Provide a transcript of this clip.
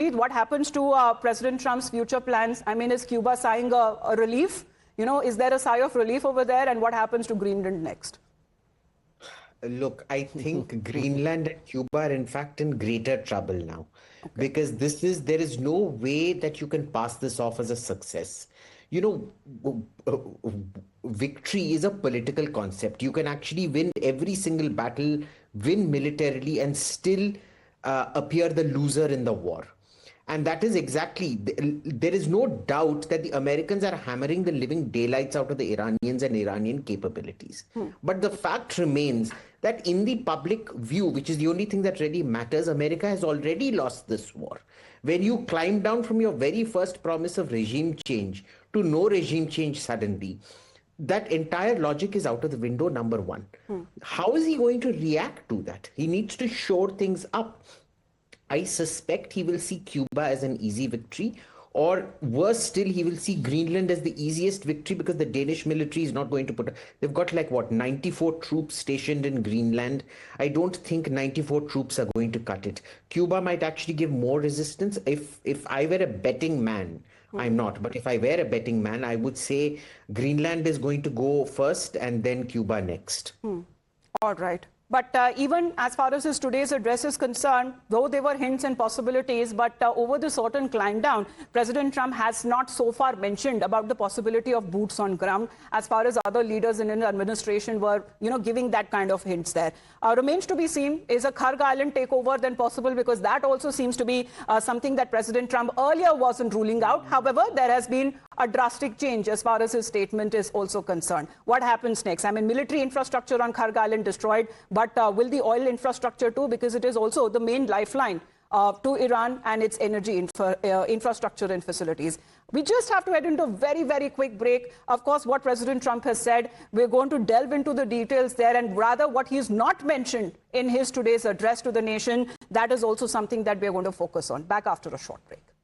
Abhijit, what happens to President Trump's future plans? I mean, is Cuba sighing a relief? Is there a sigh of relief over there? And what happens to Greenland next? Look, I think Greenland and Cuba are in fact in greater trouble now, because there is no way that you can pass this off as a success. Victory is a political concept. You can actually win every single battle, win militarily, and still appear the loser in the war. And that is exactly, there is no doubt that the Americans are hammering the living daylights out of the Iranians and Iranian capabilities. But the fact remains that in the public view, which is the only thing that really matters, America has already lost this war. When you climb down from your very first promise of regime change to no regime change suddenly, that entire logic is out of the window, number one. How is he going to react to that? He needs to shore things up. I suspect he will see Cuba as an easy victory, or worse still, he will see Greenland as the easiest victory, because the Danish military is not going to they've got 94 troops stationed in Greenland. I don't think 94 troops are going to cut it. Cuba might actually give more resistance. If I were a betting man, I'm not, but if I were a betting man, I would say Greenland is going to go first and then Cuba next. All right. But even as far as his today's address is concerned, though there were hints and possibilities, but over the certain climb down, President Trump has not so far mentioned about the possibility of boots on ground, as far as other leaders in his administration were, giving that kind of hints there. Remains to be seen, is a Kharg Island takeover then possible? Because that also seems to be something that President Trump earlier wasn't ruling out. However, there has been a drastic change as far as his statement is also concerned. What happens next? I mean, military infrastructure on Kharg Island destroyed, but will the oil infrastructure too? Because it is also the main lifeline to Iran and its energy infrastructure and facilities. We just have to head into a very, very quick break. Of course, what President Trump has said, we're going to delve into the details there, and rather what he's not mentioned in his today's address to the nation, that is also something that we're going to focus on. Back after a short break.